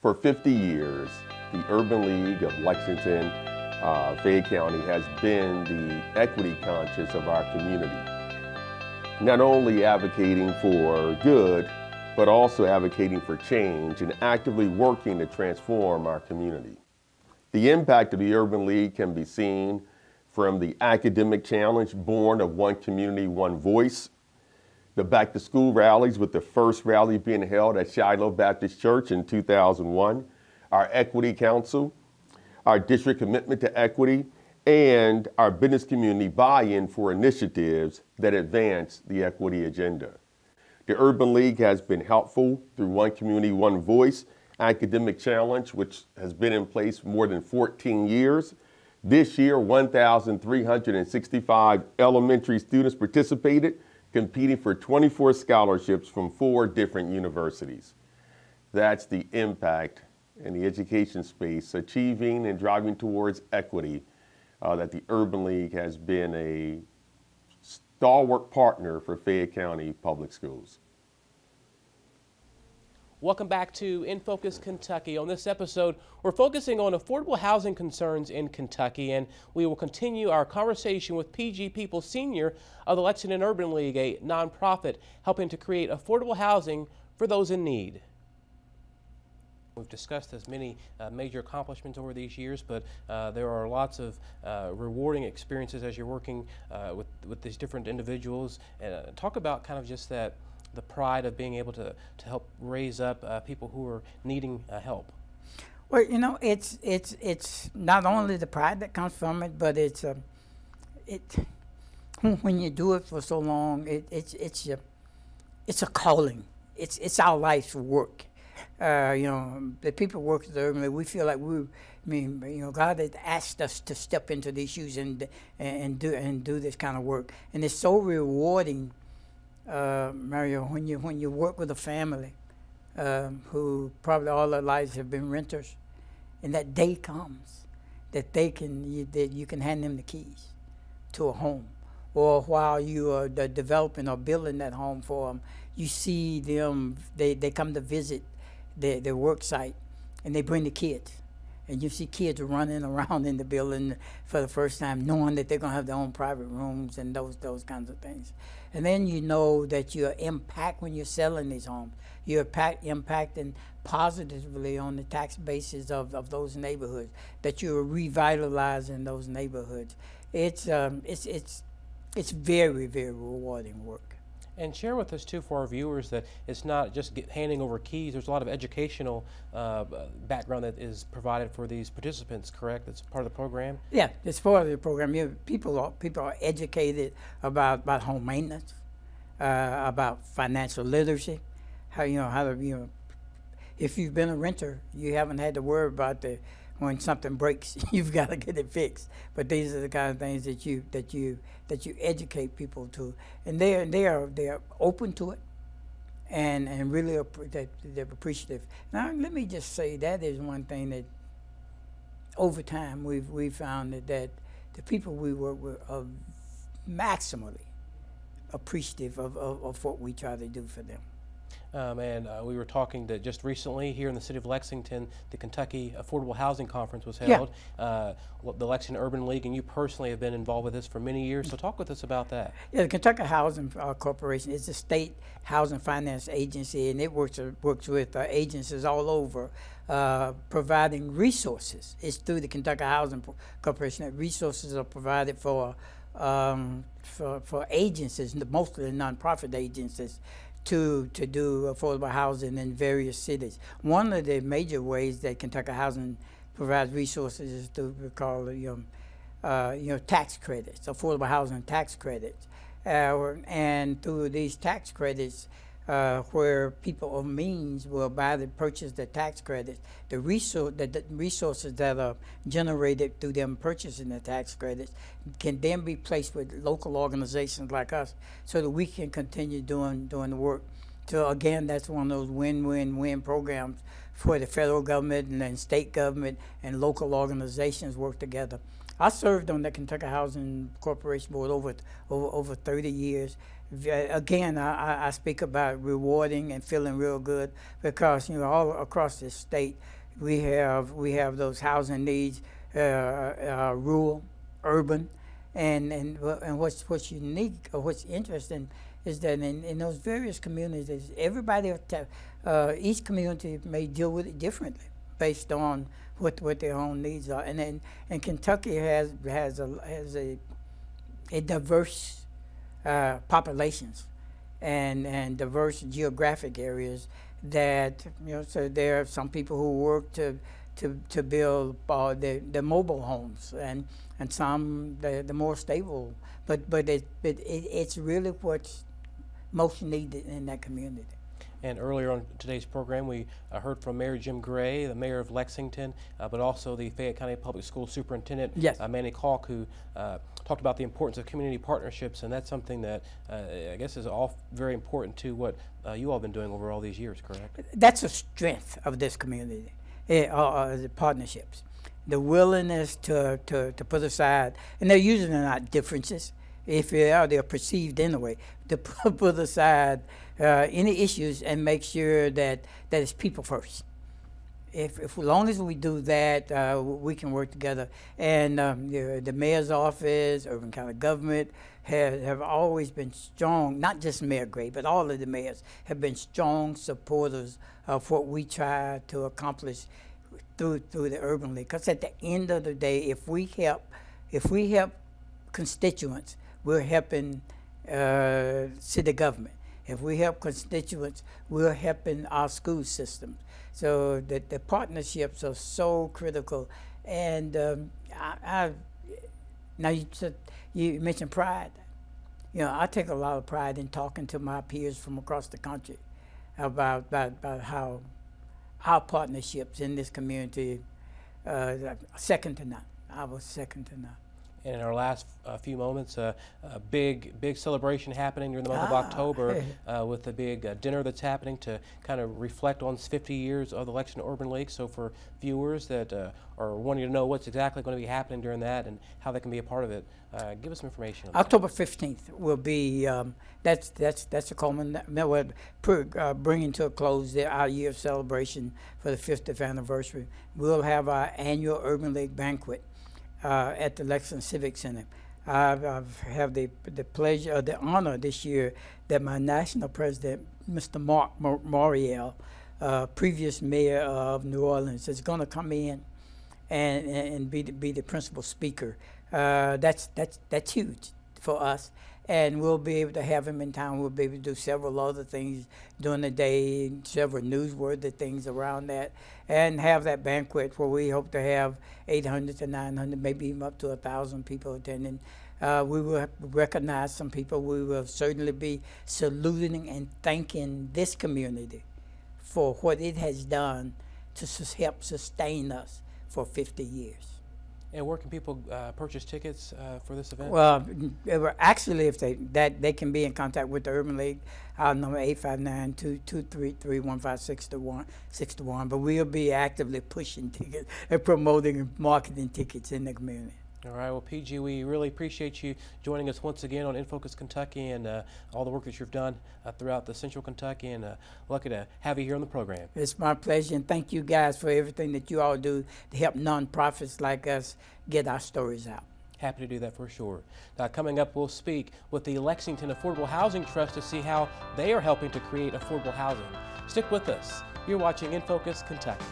For 50 years, the Urban League of Lexington, Fayette County has been the equity conscious of our community. Not only advocating for good, but also advocating for change and actively working to transform our community. The impact of the Urban League can be seen from the academic challenge born of One Community, One Voice, the back to school rallies with the first rally being held at Shiloh Baptist Church in 2001, our Equity Council, our district commitment to equity, and our business community buy-in for initiatives that advance the equity agenda. The Urban League has been helpful through One Community, One Voice academic challenge, which has been in place more than 14 years. This year, 1,365 elementary students participated, competing for 24 scholarships from 4 different universities. That's the impact in the education space, achieving and driving towards equity, that the Urban League has been a stalwart partner for Fayette County Public Schools. Welcome back to In Focus Kentucky. On this episode, we're focusing on affordable housing concerns in Kentucky, and we will continue our conversation with PG People Sr. of the Lexington Urban League, a nonprofit helping to create affordable housing for those in need. We've discussed as many major accomplishments over these years, but there are lots of rewarding experiences as you're working with these different individuals. Talk about kind of just the pride of being able to help raise up people who are needing help. Well, you know, it's not only the pride that comes from it, but it's when you do it for so long, it's a calling. It's our life's work. You know, the people work at the Urban League, we feel like God has asked us to step into these shoes and do this kind of work, and it's so rewarding, Mario, when you work with a family who probably all their lives have been renters, and that day comes that that you can hand them the keys to a home, or while you are developing or building that home for them, you see them, they come to visit their work site, and they bring the kids, and you see kids running around in the building for the first time, knowing that they're going to have their own private rooms and those kinds of things. And then you know that you're when you're selling these homes, you're impacting positively on the tax basis of those neighborhoods, that you're revitalizing those neighborhoods. It's very, very rewarding work. And share with us, too, for our viewers, that it's not just handing over keys. There's a lot of educational background that is provided for these participants, correct? That's part of the program? Yeah, it's part of the program. People are educated about home maintenance, about financial literacy, how to, if you've been a renter, you haven't had to worry about when something breaks, you've got to get it fixed. But these are the kind of things that you educate people to, and they are open to it, and really they're appreciative. Now, let me just say that is one thing that over time we've found that the people we work with are maximally appreciative of what we try to do for them. And we were talking that just recently here in the city of Lexington, the Kentucky Affordable Housing Conference was held. Yeah. The Lexington Urban League, and you personally have been involved with this for many years, so talk with us about that. Yeah, the Kentucky Housing Corporation is a state housing finance agency, and it works with agencies all over, providing resources. It's through the Kentucky Housing Corporation that resources are provided for agencies, mostly nonprofit agencies, to do affordable housing in various cities. One of the major ways that Kentucky Housing provides resources is through tax credits, affordable housing tax credits, and through these tax credits, where people of means will purchase the tax credits, the resources that are generated through them purchasing the tax credits can then be placed with local organizations like us, so that we can continue doing the work. So again, that's one of those win-win-win programs for the federal government and then state government and local organizations work together. I served on the Kentucky Housing Corporation Board over 30 years. again, I speak about rewarding and feeling real good because all across the state we have those housing needs, rural, urban, and what's unique or what's interesting is that in those various communities, each community may deal with it differently based on what their own needs are, and Kentucky has a diverse populations and diverse geographic areas that so there are some people who work to build the mobile homes and some the more stable, but it's really what's most needed in that community. And earlier on today's program, we heard from Mayor Jim Gray, the mayor of Lexington, but also the Fayette County Public School Superintendent, yes. Manny Kalk, who talked about the importance of community partnerships, and that's something that I guess is all very important to what you all have been doing over all these years, correct? That's a strength of this community, the partnerships, the willingness to put aside, and they're usually not differences. If they are, they're perceived anyway, to put aside any issues and make sure that it's people first. If as long as we do that, we can work together. And the mayor's office, urban county government have always been strong. Not just Mayor Gray, but all of the mayors have been strong supporters of what we try to accomplish through the Urban League. Because at the end of the day, if we help constituents, we're helping city government. If we help constituents, we're helping our school systems. So the partnerships are so critical. And now you mentioned pride. I take a lot of pride in talking to my peers from across the country about how our partnerships in this community second to none. I was second to none. And in our last few moments, a big celebration happening during the month of October with the big dinner that's happening to kind of reflect on 50 years of the Lexington Urban League. So for viewers that are wanting to know what's exactly going to be happening during that and how they can be a part of it, give us some information. On October 15th will be, that's a culmination, bringing to a close our year of celebration for the 50th anniversary. We'll have our annual Urban League banquet at the Lexington Civic Center. I have the pleasure, the honor this year that my national president, Mr. Mark Morial, previous mayor of New Orleans, is going to come in and be the principal speaker. That's huge for us, and we'll be able to have him in town. We'll be able to do several other things during the day, several newsworthy things around that, and have that banquet where we hope to have 800 to 900, maybe even up to 1,000 people attending. We will recognize some people. We will certainly be saluting and thanking this community for what it has done to help sustain us for 50 years. And where can people purchase tickets for this event? Well, actually, if they can be in contact with the Urban League. Our number 859-233-1561. But we'll be actively pushing tickets and promoting and marketing tickets in the community. All right. Well, PG, we really appreciate you joining us once again on In Focus Kentucky and all the work that you've done throughout the Central Kentucky, and lucky to have you here on the program. It's my pleasure, and thank you guys for everything that you all do to help nonprofits like us get our stories out. Happy to do that for sure. Now, coming up, we'll speak with the Lexington Affordable Housing Trust to see how they are helping to create affordable housing. Stick with us. You're watching In Focus Kentucky.